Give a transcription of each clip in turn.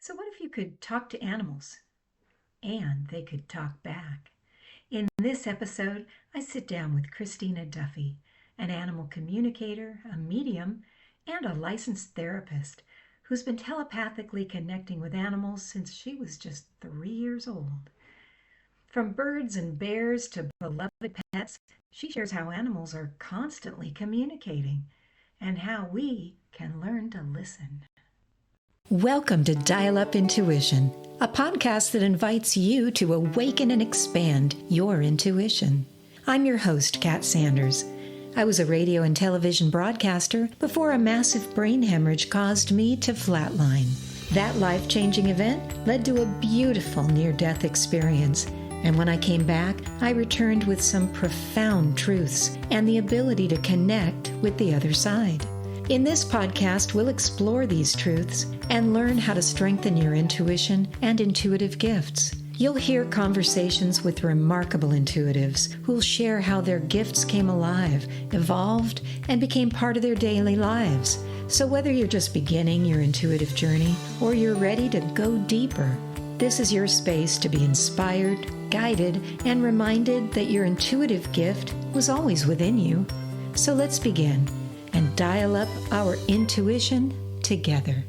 So, what if you could talk to animals and they could talk back? In this episode, I sit down with Christina Duffy, an animal communicator, a medium, and a licensed therapist who's been telepathically connecting with animals since she was just 3 years old. From birds and bears to beloved pets, she shares how animals are constantly communicating and how we can learn to listen. Welcome to Dial Up Intuition, a podcast that invites you to awaken and expand your intuition. I'm your host, Kat Sanders. I was a radio and television broadcaster before a massive brain hemorrhage caused me to flatline. That life-changing event led to a beautiful near-death experience. And when I came back, I returned with some profound truths and the ability to connect with the other side. In this podcast, we'll explore these truths and learn how to strengthen your intuition and intuitive gifts. You'll hear conversations with remarkable intuitives who'll share how their gifts came alive, evolved, and became part of their daily lives. So whether you're just beginning your intuitive journey or you're ready to go deeper, this is your space to be inspired, guided, and reminded that your intuitive gift was always within you. So let's begin and dial up our intuition together.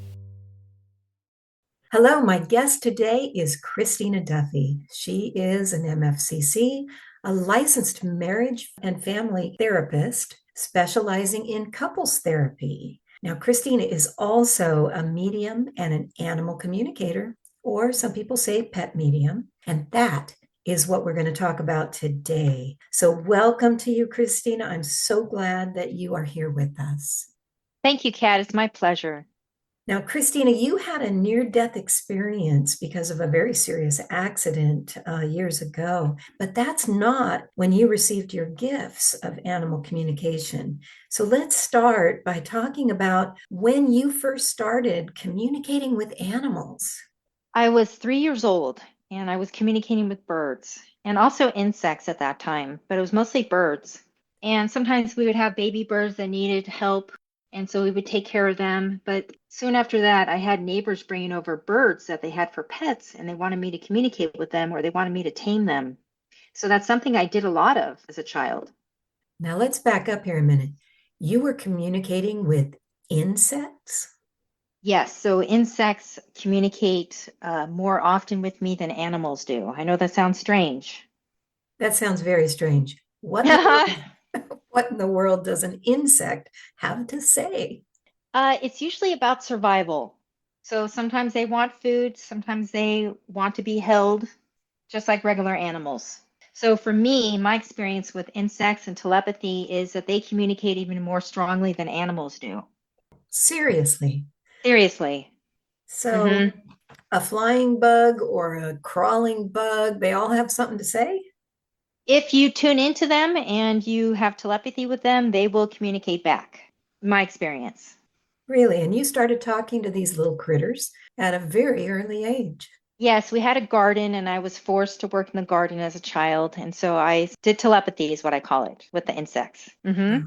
Hello, my guest today is Christina Duffy. She is an MFCC, a licensed marriage and family therapist specializing in couples therapy. Now, Christina is also a medium and an animal communicator, or some people say pet medium, and that is what we're going to talk about today. So welcome to you, Christina. I'm so glad that you are here with us. Thank you, Kat. It's my pleasure. Now, Christina, you had a near-death experience because of a very serious accident years ago, but that's not when you received your gifts of animal communication. So let's start by talking about when you first started communicating with animals. I was 3 years old and I was communicating with birds and also insects at that time, but it was mostly birds. And sometimes we would have baby birds that needed help, and so we would take care of them. But soon after that, I had neighbors bringing over birds that they had for pets, and they wanted me to communicate with them or they wanted me to tame them. So that's something I did a lot of as a child. Now, let's back up here a minute. You were communicating with insects? Yes, so insects communicate more often with me than animals do. I know that sounds strange. That sounds very strange. What in the world, what in the world does an insect have to say? It's usually about survival. So sometimes they want food, sometimes they want to be held, just like regular animals. So for me, my experience with insects and telepathy is that they communicate even more strongly than animals do. Seriously. Seriously. So, hmm a flying bug or a crawling bug, they all have something to say? If you tune into them and you have telepathy with them, they will communicate back. My experience. Really? And you started talking to these little critters at a very early age. Yes, we had a garden and I was forced to work in the garden as a child. And so I did telepathy, is what I call it, with the insects. Wow.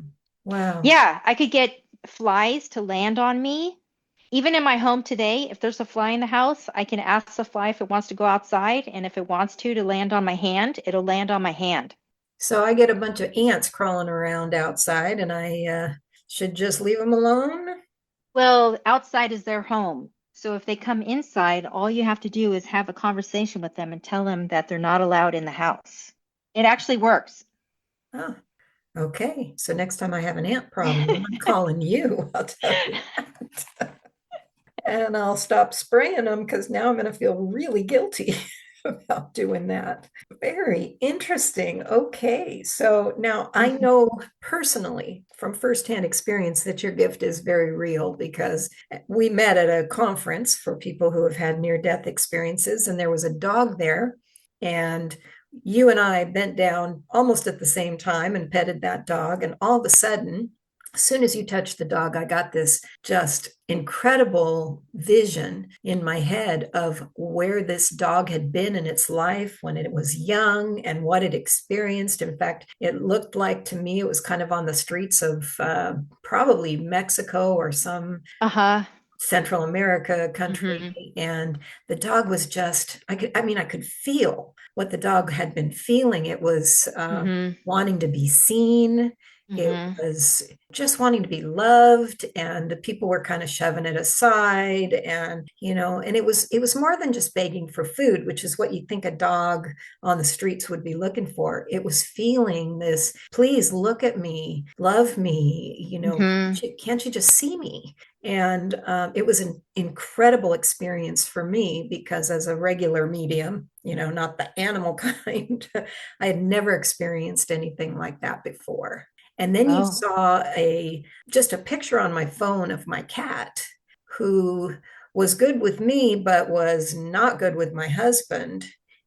Wow. Yeah, I could get flies to land on me. Even in my home today, if there's a fly in the house, I can ask the fly if it wants to go outside. And if it wants to land on my hand, it'll land on my hand. So I get a bunch of ants crawling around outside and I should just leave them alone? Well, outside is their home. So if they come inside, all you have to do is have a conversation with them and tell them that they're not allowed in the house. It actually works. Oh, okay. So next time I have an ant problem, I'm calling you. I'll tell you that. And I'll stop spraying them because now I'm going to feel really guilty about doing that. Very interesting. Okay. So now I know personally from firsthand experience that your gift is very real because we met at a conference for people who have had near death experiences, and there was a dog there. And you and I bent down almost at the same time and petted that dog. And all of a sudden, as soon as you touched the dog, I got this just incredible vision in my head of where this dog had been in its life when it was young and what it experienced. In fact, it looked like to me it was kind of on the streets of probably Mexico or some Uh-huh. Central America country. hmm and the dog was just, I could feel what the dog had been feeling. It was Mm-hmm. wanting to be seen. It Mm-hmm. was just wanting to be loved, and the people were kind of shoving it aside. And and it was more than just begging for food, which is what you think a dog on the streets would be looking for. It was feeling this, please look at me, love me, Mm-hmm. can't you just see me? And it was an incredible experience for me because, as a regular medium, not the animal kind, I had never experienced anything like that before. And then you Oh. saw just a picture on my phone of my cat, who was good with me, but was not good with my husband.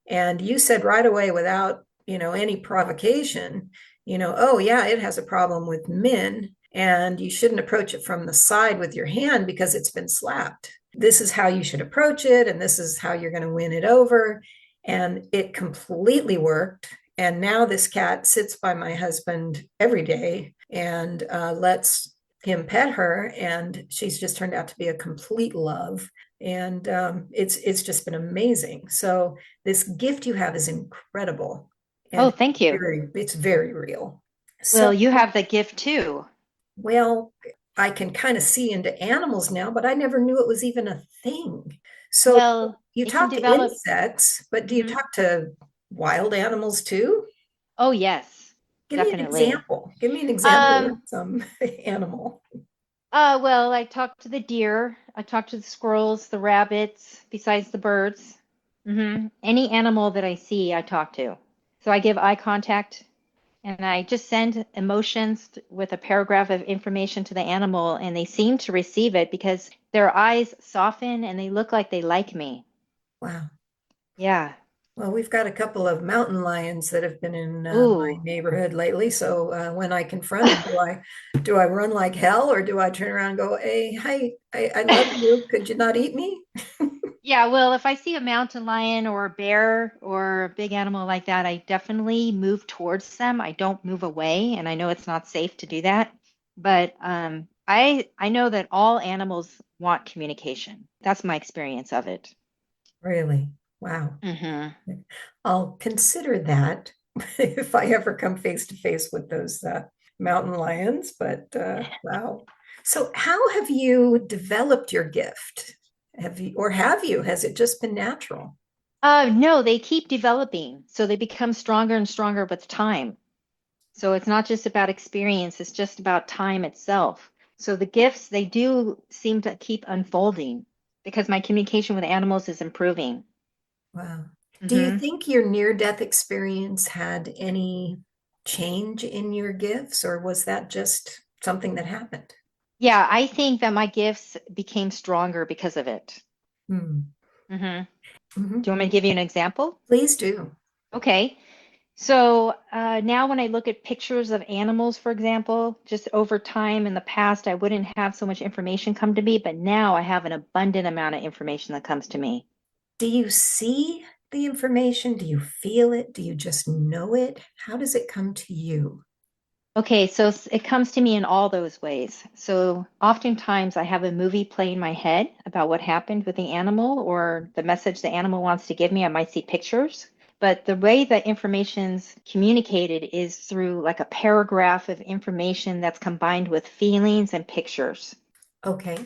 And you said right away, without, any provocation, oh yeah, it has a problem with men, and you shouldn't approach it from the side with your hand because it's been slapped. This is how you should approach it, and this is how you're going to win it over. And it completely worked. And now this cat sits by my husband every day and lets him pet her, and she's just turned out to be a complete love. And it's just been amazing. So this gift you have is incredible, Oh, and thank you. it's very real. So, Well, you have the gift too. well, I can kind of see into animals now, but I never knew it was even a thing. So Well, you it can talk to develop. insects, but do you Mhm. talk to wild animals too? Oh, yes, Give me an definitely. example. Give me an example of Um, some animal. well, I talked to the deer, I talked to the squirrels, the rabbits, besides the birds. Any animal that I see, I talk to. So I give eye contact and I just send emotions with a paragraph of information to the animal, and they seem to receive it because their eyes soften and they look like they like me. Wow. Yeah. Well, we've got a couple of mountain lions that have been in my Ooh. neighborhood lately. So when I confront them, do I run like hell, or do I turn around and go, "Hey, hi, I love you. Could you not eat me?" Yeah, well, if I see a mountain lion or a bear or a big animal like that, I definitely move towards them. I don't move away, and I know it's not safe to do that. But I know that all animals want communication. That's my experience of it. Really? Wow. Hmm. I'll consider that if I ever come face to face with those mountain lions. But wow. So, how have you developed your gift? Has it just been natural? No, they keep developing, so they become stronger and stronger with time. So it's not just about experience, it's just about time itself. So the gifts, they do seem to keep unfolding because my communication with animals is improving. Wow. Do you Hmm. think your near-death experience had any change in your gifts, or was that just something that happened? Yeah, I think that my gifts became stronger because of it. Hmm. Hmm. Do Mhm. you want me to give you an example? Please do. Okay. So now when I look at pictures of animals, for example, just over time in the past, I wouldn't have so much information come to me, but now I have an abundant amount of information that comes to me. Do you see the information? Do you feel it? Do you just know it? How does it come to you? Okay, so it comes to me in all those ways. So oftentimes I have a movie play in my head about what happened with the animal or the message the animal wants to give me. I might see pictures, but the way that information's communicated is through like a paragraph of information that's combined with feelings and pictures. Okay.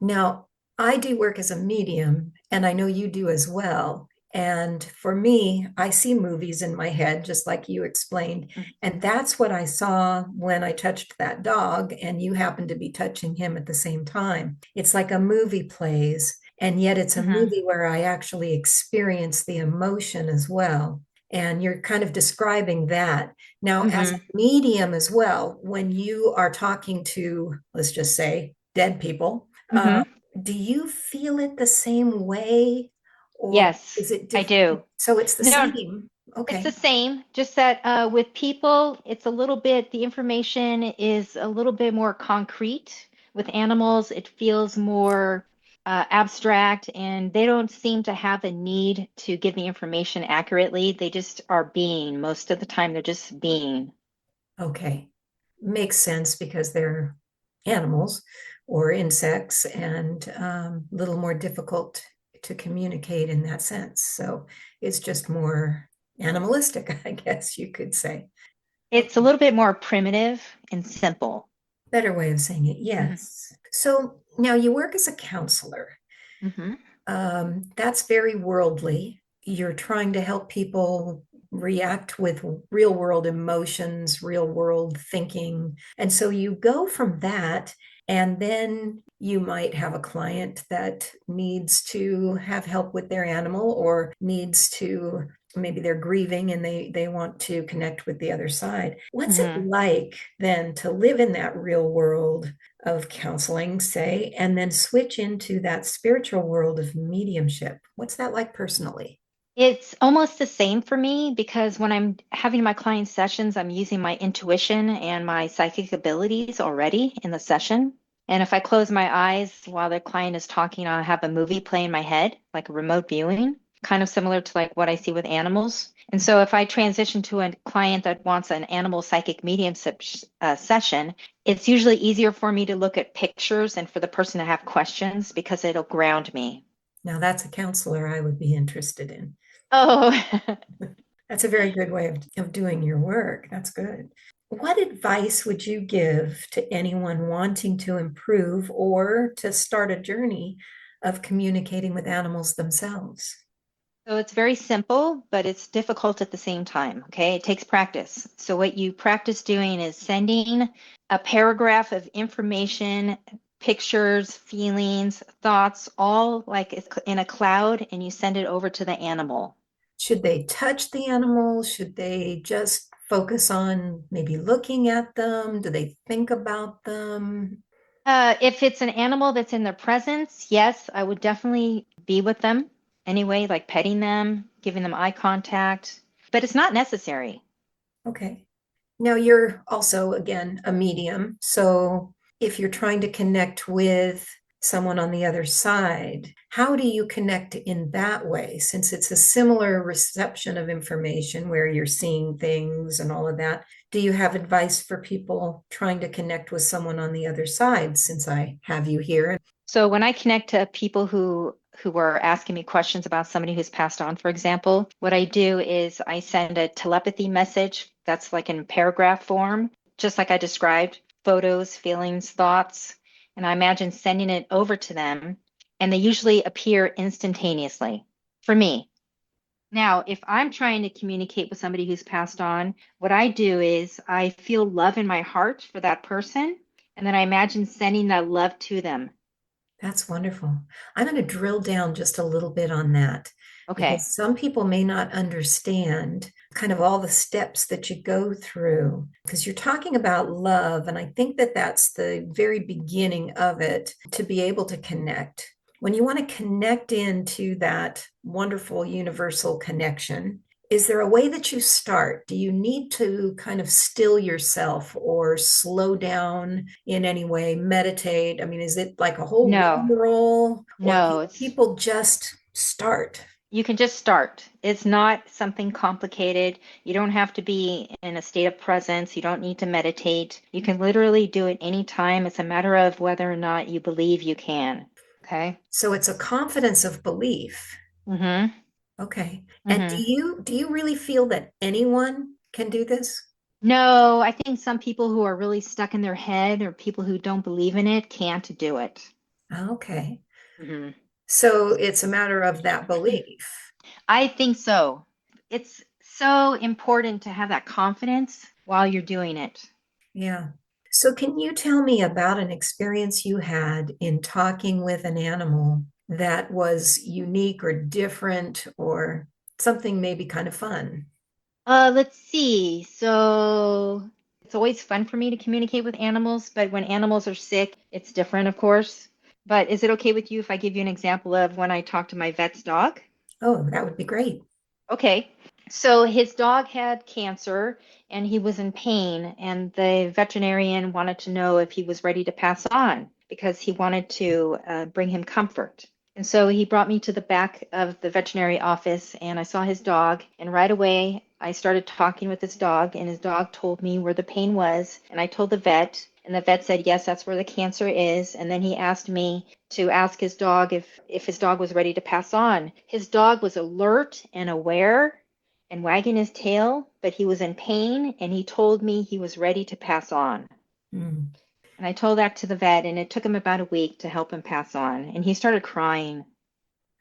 Now, I do work as a medium, and I know you do as well. And for me, I see movies in my head, just like you explained. And that's what I saw when I touched that dog, and you happened to be touching him at the same time. It's like a movie plays, and yet it's a Mm-hmm. movie where I actually experience the emotion as well. And you're kind of describing that. Now, as Mm-hmm. a medium as well, when you are talking to, let's just say, dead people, Mm-hmm. do you feel it the same way, or Yes, is it I different? do. So it's the No, same. it's the Okay. same, just that with people, it's a little bit, the information is a little bit more concrete. With animals, it feels more abstract, and they don't seem to have a need to give the information accurately. They just are being. Most of the time, they're just being. Okay. Makes sense because they're animals or insects, and a little more difficult to communicate in that sense. So it's just more animalistic, I guess you could say. It's a Okay, little bit more primitive and simple. better way of saying it, Hmm. yes. So now you work as a counselor. Hmm. That's very worldly. You're trying to help people react with real world emotions, real world thinking. And so you go from that, and then you might have a client that needs to have help with their animal or needs to, maybe they're grieving and they want to connect with the other side. What's it Hmm. like then to live in that real world of counseling, say, and then switch into that spiritual world of mediumship? What's that like personally? It's almost the same for me because when I'm having my client sessions, I'm using my intuition and my psychic abilities already in the session. And if I close my eyes while the client is talking, I'll have a movie play in my head, like a remote viewing, kind of similar to like what I see with animals. And so if I transition to a client that wants an animal psychic medium session, it's usually easier for me to look at pictures and for the person to have questions because it'll ground me. Now, that's a counselor I would be interested in. Oh, That's a very good way of doing your work. That's good. What advice would you give to anyone wanting to improve or to start a journey of communicating with animals themselves? so it's very simple, but it's difficult at the same time. Okay. It takes practice. So, what you practice doing is sending a paragraph of information, pictures, feelings, thoughts, all like it's in a cloud, and you send it over to the animal. Should they touch the animal? Should they just focus on maybe looking at them? Do they think about them? If it's an animal that's in their presence, yes, I would definitely be with them anyway, like petting them, giving them eye contact, but it's not necessary. Okay. Now, you're also, again, a medium. So if you're trying to connect with someone on the other side, how do you connect in that way? Since it's a similar reception of information where you're seeing things and all of that, do you have advice for people trying to connect with someone on the other side since I have you here? So when I connect to people who are asking me questions about somebody who's passed on, for example, what I do is I send a telepathy message that's like in paragraph form, just like I described, photos, feelings, thoughts, and I imagine sending it over to them, and they usually appear instantaneously for me. Now, if I'm trying to communicate with somebody who's passed on, what I do is I feel love in my heart for that person, and then I imagine sending that love to them. That's wonderful. I'm going to drill down just a little bit on that Okay. because some people may not understand kind of all the steps that you go through because you're talking about love. And I think that that's the very beginning of it to be able to connect. When you want to connect into that wonderful universal connection, is there a way that you start? Do you need to kind of still yourself or slow down in any way, meditate? I mean, is it like a whole No, rigmarole or can no, it's people just start? you can just start. It's not something complicated. You don't have to be in a state of presence. You don't need to meditate. You can literally do it anytime. It's a matter of whether or not you believe you can. Okay? So it's a confidence of belief. Mm-hmm. Okay. And Mm-hmm. do you really feel that anyone can do this? No, I think some people who are really stuck in their head or people who don't believe in it can't do it. Okay. Mm-hmm. So it's a matter of that belief. I think so. It's so important to have that confidence while you're doing it. Yeah. So can you tell me about an experience you had in talking with an animal that was unique or different or something maybe kind of fun? Let's see. So it's always fun for me to communicate with animals, but when animals are sick, it's different, of course. But is it okay with you if I give you an example of when I talked to my vet's dog? Oh, that would be great. Okay. So his dog had cancer and he was in pain, and the veterinarian wanted to know if he was ready to pass on because he wanted to bring him comfort. And so he brought me to the back of the veterinary office and I saw his dog. And right away, I started talking with his dog, and his dog told me where the pain was. And I told the vet, And the vet said, yes, that's where the cancer is. And then he asked me to ask his dog if his dog was ready to pass on. His dog was alert and aware and wagging his tail, but he was in pain and he told me he was ready to pass on. Mm. And I told that to the vet, and it took him about a week to help him pass on. And he started crying.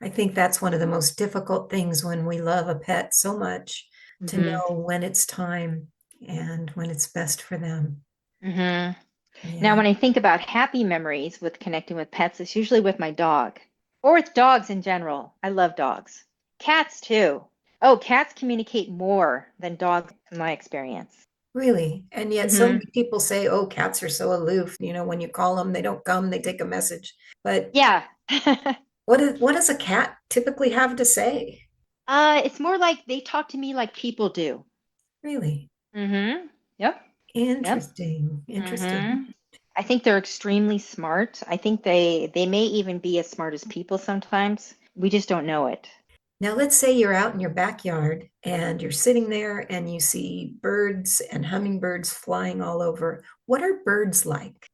I think that's one of the most difficult things when we love a pet so much, to Hmm. know when it's time and when it's best for them. Hmm. Now, Yeah, when I think about happy memories with connecting with pets, it's usually with my dog or with dogs in general. I love dogs. Cats too. Oh, cats communicate more than dogs in my experience. really. And yet, so Hmm. many people say, oh, cats are so aloof. When you call them, they don't come, they take a message. But Yeah. what does a cat typically have to say? It's more like they talk to me like people do. Really? Hmm. Yep. Yep. Interesting. Hmm. Interesting. I think they're extremely smart. I think they may even be as smart as people sometimes. We just don't know it. Now, let's say you're out in your backyard and you're sitting there and you see birds and hummingbirds flying all over. What are birds like?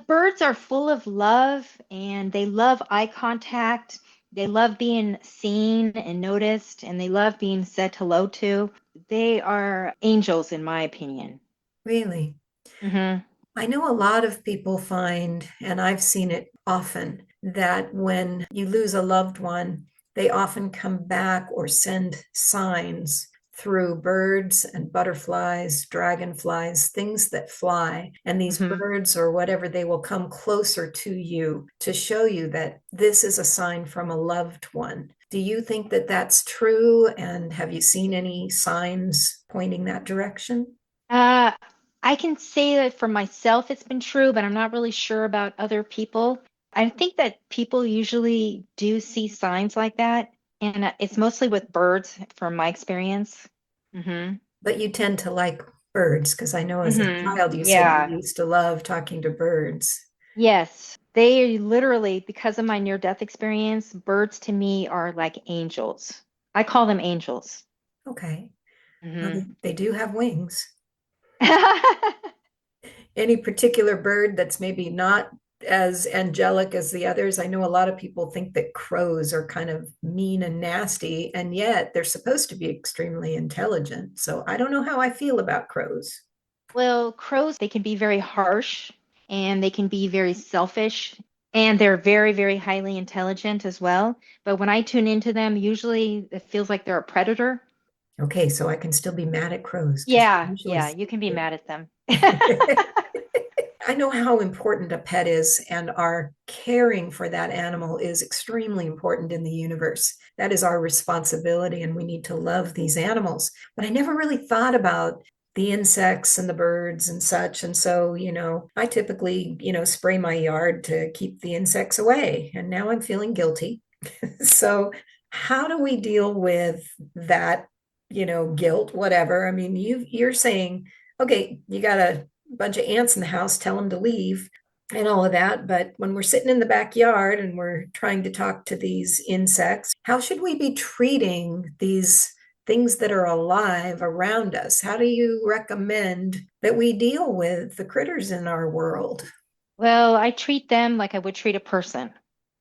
Birds are full of love and they love eye contact. They love being seen and noticed, and they love being said hello to. They are angels, in my opinion. Really? Hmm. I know a lot of people find, and I've seen it often, that when you lose a loved one, they often come back or send signs through birds and butterflies, dragonflies, things that fly. And these Hmm. birds or whatever, they will come closer to you to show you that this is a sign from a loved one. Do you think that that's true? And have you seen any signs pointing that direction? Uh, I can say that for myself it's been true, but I'm not really sure about other people. I think that people usually do see signs like that, and it's mostly with birds from my experience. Hmm. But you tend to like birds because I know as a Hmm. child you said you Yeah. used to love talking to birds. Yes. They literally, because of my near-death experience, birds to me are like angels. I call them angels. Okay. Well, Hmm. they do have wings. Any particular bird that's maybe not as angelic as the others? I know a lot of people think that crows are kind of mean and nasty, and yet they're supposed to be extremely intelligent. So I don't know how I feel about crows. Well, crows, they can be very harsh and they can be very selfish and they're very, very highly intelligent as well. But when I tune into them, usually it feels like they're a predator. Okay, so I can still be mad at crows because I Yeah, usually yeah, say you can be mad at them. it. I know how important a pet is, and our caring for that animal is extremely important in the universe. That is our responsibility, and we need to love these animals. But I never really thought about the insects and the birds and such. And so, I typically, spray my yard to keep the insects away. And now I'm feeling guilty. So, how do we deal with that, guilt, whatever? I mean, you're saying, okay, you got a bunch of ants in the house, tell them to leave and all of that. But when we're sitting in the backyard and we're trying to talk to these insects, how should we be treating these things that are alive around us? How do you recommend that we deal with the critters in our world? Well, I treat them like I would treat a person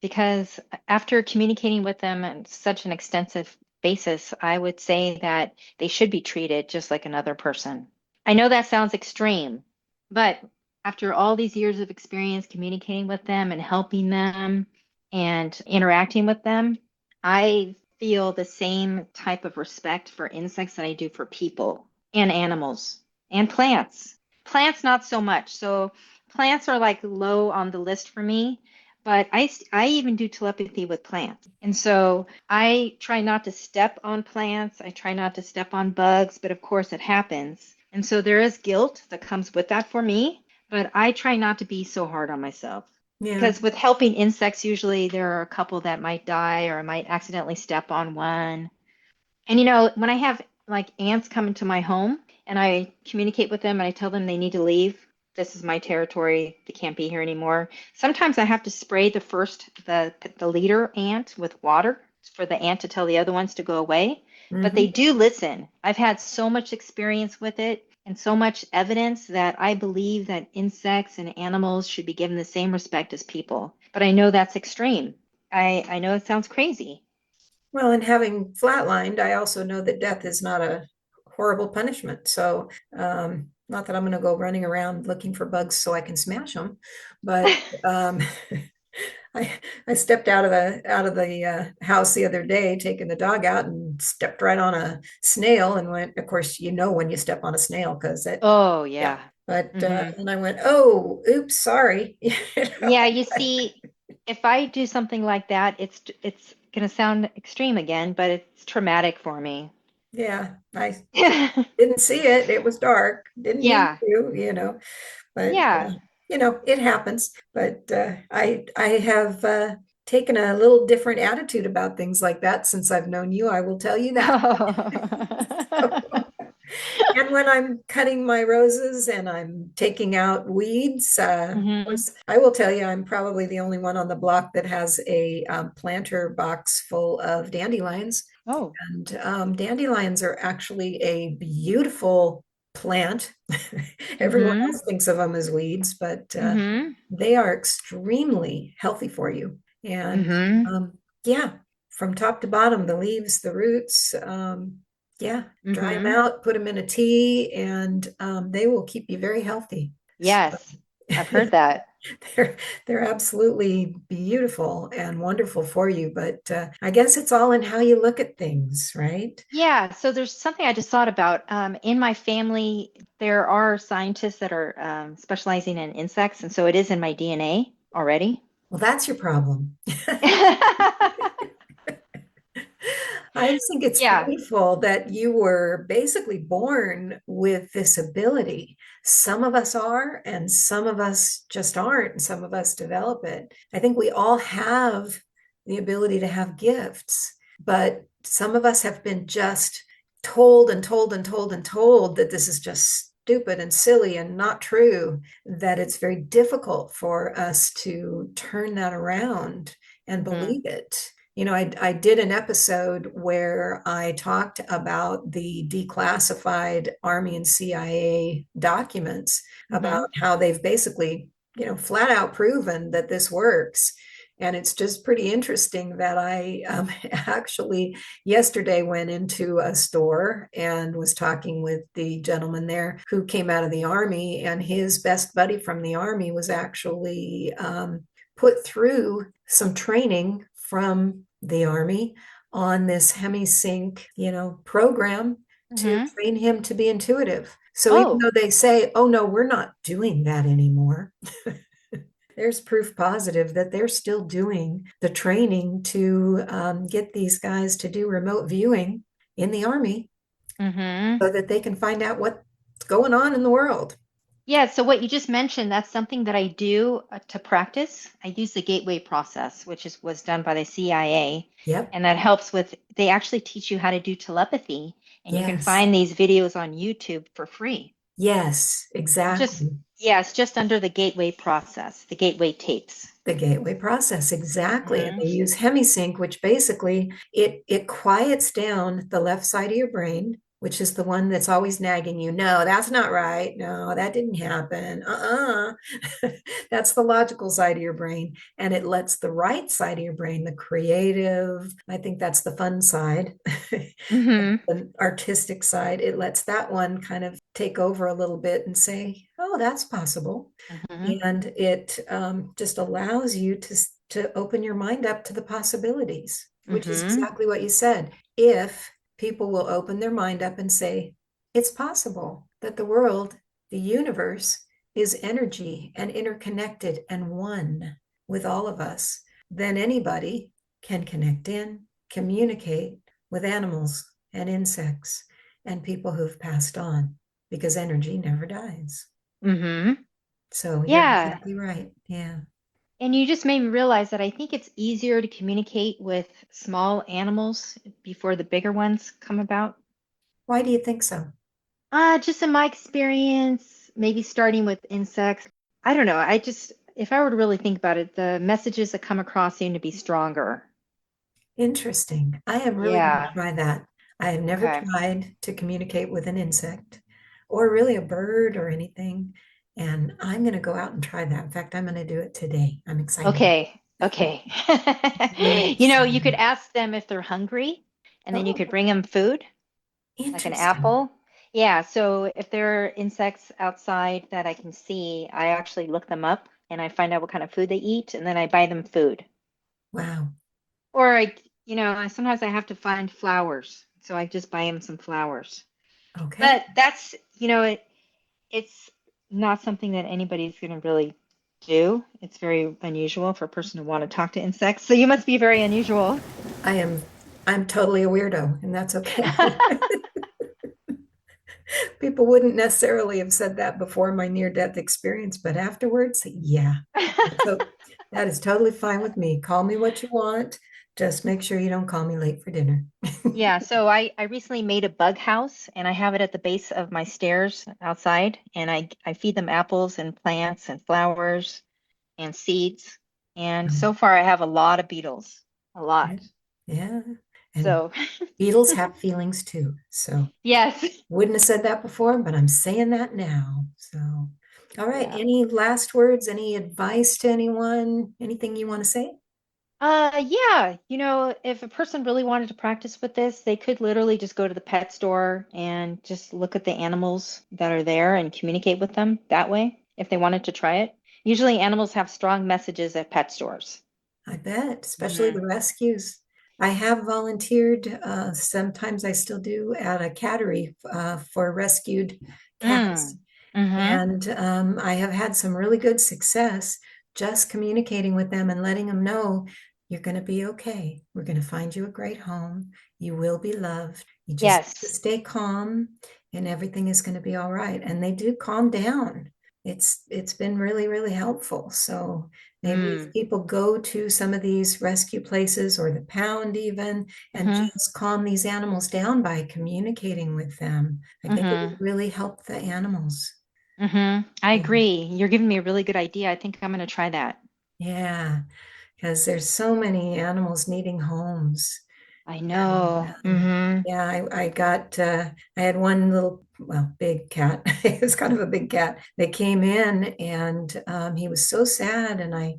because after communicating with them on such an extensive basis, I would say that they should be treated just like another person. I know that sounds extreme, but after all these years of experience communicating with them and helping them and interacting with them, I feel the same type of respect for insects that I do for people and animals and plants. Plants, not so much. So, plants are like low on the list for me, but I even do telepathy with plants. And so I try not to step on plants. I try not to step on bugs, but of course it happens. And so there is guilt that comes with that for me, but I try not to be so hard on myself. Yeah. Because with helping insects, usually there are a couple that might die or I might accidentally step on one. And when I have like ants come into my home and I communicate with them and I tell them they need to leave, this is my territory, they can't be here anymore. Sometimes I have to spray the leader ant with water for the ant to tell the other ones to go away, but they Hmm. do listen. I've had so much experience with it and so much evidence that I believe that insects and animals should be given the same respect as people. But I know that's extreme. I know it sounds crazy. Well, and having flatlined, I also know that death is not a horrible punishment. So, not that I'm going to go running around looking for bugs so I can smash them, but um, I I stepped out of the house the other day, taking the dog out, and stepped right on a snail and went. Of course, you know when you step on a snail because it, Oh, yeah. yeah. But Hmm. and I went, oh, oops, sorry. You know? Yeah, you see, if I do something like that, it's gonna sound extreme again, but it's traumatic for me. Yeah, I didn't see it. It was dark. Didn't mean Yeah, to. But yeah. it happens. But I have taken a little different attitude about things like that since I've known you. I will tell you that. And when I'm cutting my roses and I'm taking out weeds, of Hmm. course, I will tell you I'm probably the only one on the block that has a planter box full of dandelions. Oh. And dandelions are actually a beautiful plant. Everyone Hmm. else thinks of them as weeds, but Hmm. they are extremely healthy for you. And Hmm. yeah, from top to bottom, the leaves, the roots, yeah, dry them Hmm. out, put them in a tea, and they will keep you very healthy. So Yes, I've heard that. they're they're absolutely beautiful and wonderful for you, but I guess it's all in how you look at things, right? Yeah, so there's something I just thought about. In my family, there are scientists that are specializing in insects, and so it is in my DNA already. Well, that's your problem. I just think it's Yeah. beautiful that you were basically born with this ability. Some of us are, and some of us just aren't, and some of us develop it. I think we all have the ability to have gifts, but some of us have been just told and told and told and told that this is just stupid and silly and not true, that it's very difficult for us to turn that around and Hmm. believe it. I did an episode where I talked about the declassified Army and CIA documents about Hmm. how they've basically, flat out proven that this works. And it's just pretty interesting that I actually yesterday went into a store and was talking with the gentleman there who came out of the Army, and his best buddy from the Army was actually put through some training from the Army on this HemiSync, program to Hmm. train him to be intuitive. So even Oh. though they say, oh no, we're not doing that anymore, there's proof positive that they're still doing the training to get these guys to do remote viewing in the Army Hmm. so that they can find out what's going on in the world. Yeah, so what you just mentioned, that's something that I do to practice. I use the gateway process, which was done by the CIA, Yep. and that helps with, they actually teach you how to do telepathy, and you can Yes. find these videos on YouTube for free. Yes, It's just, exactly. yeah, it's just under the gateway process, the gateway tapes. The gateway process, exactly. And Hmm. they use hemisync, which basically it quiets down the left side of your brain, which is the one that's always nagging you. No, that's not right. No, that didn't happen. That's the logical side of your brain. And it lets the right side of your brain, the creative, I think that's the fun side, Hmm. the artistic side, it lets that one kind of take over a little bit and say, oh, that's possible. Hmm. And it just allows you to open your mind up to the possibilities, which is Hmm. exactly what you said. If people will open their mind up and say, it's possible that the world, the universe, is energy and interconnected and one with all of us, then anybody can connect in, communicate with animals and insects and people who've passed on because energy never dies. Hmm. So you're Yeah. exactly right. Yeah. And you just made me realize that I think it's easier to communicate with small animals before the bigger ones come about. Why do you think so? Just in my experience, maybe starting with insects. I don't know. If I were to really think about it, the messages that come across seem to be stronger. Interesting. I am really going to Yeah. try that. I have never Okay. tried to communicate with an insect, or really a bird or anything. And I'm going to go out and try that. In fact, I'm going to do it today. I'm excited. Okay. Okay. Really You could excited. ask them if they're hungry, and then you Oh, could bring them food, like an interesting. apple. Yeah, so if there are insects outside that I can see, I actually look them up and I find out what kind of food they eat, and then I buy them food. Wow. Or sometimes I have to find flowers, so I just buy them some flowers. Okay. But it's not something that anybody's going to really do. It's very unusual for a person to want to talk to insects. So you must be very unusual. I am I'm totally a weirdo, and that's okay. People wouldn't necessarily have said that before my near-death experience, but afterwards, yeah. So that is totally fine with me. Call me what you want. Just make sure you don't call me late for dinner. Yeah, so I recently made a bug house and I have it at the base of my stairs outside and I feed them apples and plants and flowers and seeds. And so far I have a lot of beetles. A Yeah. lot. Yeah. And So beetles have feelings too. So yes. wouldn't have said that before, but I'm saying that now. So, all right. Yeah. Any last words? Any advice to anyone? Anything you want to say? Yeah, if a person really wanted to practice with this, they could literally just go to the pet store and just look at the animals that are there and communicate with them that way if they wanted to try it. Usually animals have strong messages at pet stores. I bet, especially the Hmm. rescues. I have volunteered, sometimes I still do, at a cattery for rescued cats. Mm. Mm-hmm. And I have had some really good success just communicating with them and letting them know you're going to be okay. We're going to find you a great home. You will be loved. You just have to Yes. stay calm and everything is going to be all right. And they do calm down. It's been really, really helpful. So maybe if Mm. people go to some of these rescue places or the pound even and Mm-hmm. just calm these animals down by communicating with them, I think it would Mm-hmm. really help the animals. Mm-hmm. I Yeah, agree. You're giving me a really good idea. I think I'm going to try that. yeah, because there's so many animals needing homes. I And know. Mm-hmm. yeah, I had one little, well, big cat. It was kind of a big cat. They came in and he was so sad. And I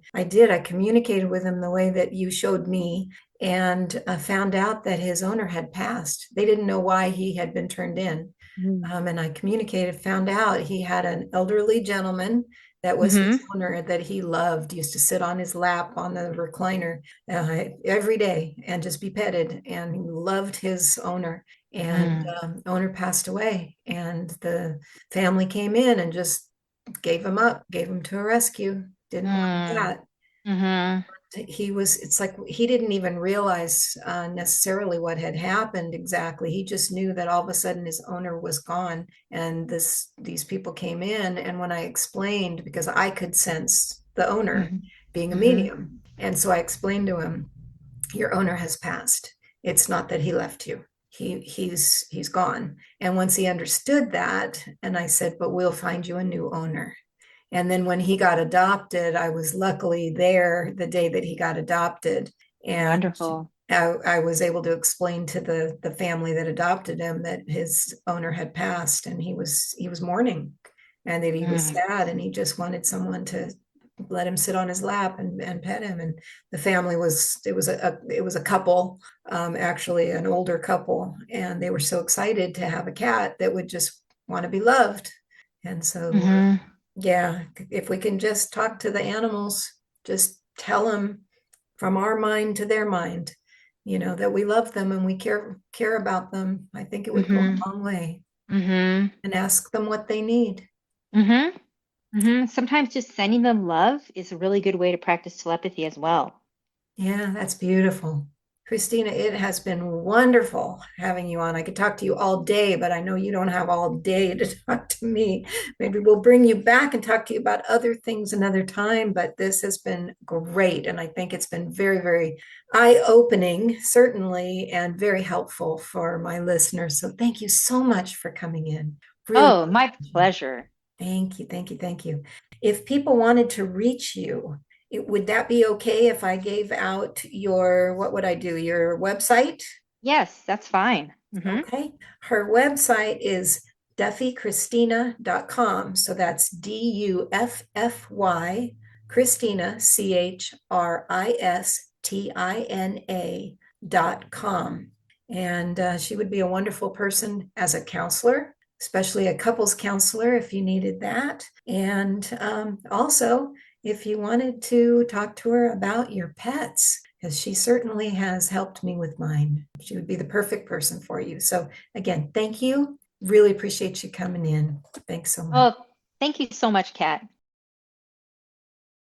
communicated with him the way that you showed me and found out that his owner had passed. They didn't know why he had been turned in. And I communicated, found out he had an elderly gentleman that was his Mm-hmm. owner that he loved, used to sit on his lap on the recliner every day and just be petted. And he loved his owner. And Mm-hmm. owner passed away, and the family came in and just gave him up, gave him to a rescue. Didn't want a cat. Mm-hmm. It's like he didn't even realize necessarily what had happened exactly. He just knew that all of a sudden his owner was gone, and these people came in. And when I explained, because I could sense the owner being a Mm-hmm. medium, and so I explained to him, your owner has passed. It's not that he left you. He's gone. And once he understood that, and I said, but we'll find you a new owner. And then when he got adopted, I was luckily there the day that he got adopted. And Wonderful. I was able to explain to the family that adopted him that his owner had passed and he was mourning and that he was Mm. sad and he just wanted someone to let him sit on his lap and pet him. And the family it was a couple, actually an older couple, and they were so excited to have a cat that would just want to be loved. And so Mm-hmm. yeah, if we can just talk to the animals, just tell them from our mind to their mind, that we love them and we care about them. I think it would go Mm-hmm. a long way. Mm-hmm. And ask them what they need. Mm-hmm. Mm-hmm. Sometimes just sending them love is a really good way to practice telepathy as well. Yeah, that's beautiful. Christina, it has been wonderful having you on. I could talk to you all day, but I know you don't have all day to talk to me. Maybe we'll bring you back and talk to you about other things another time, but this has been great. And I think it's been very, very eye-opening, certainly, and very helpful for my listeners. So thank you so much for coming in. Really, Oh, my pleasure. thank you, thank you, thank you. If people wanted to reach you, would that be okay if I gave out what would I do? Your website? Yes, that's fine. Mm-hmm. Okay. Her website is duffychristina.com. So that's Duffy Christina, Christina.com. And she would be a wonderful person as a counselor, especially a couples counselor if you needed that. And also, if you wanted to talk to her about your pets, because she certainly has helped me with mine. She would be the perfect person for you. So, again, thank you. Really appreciate you coming in. Thanks so much. Oh, thank you so much, Kat.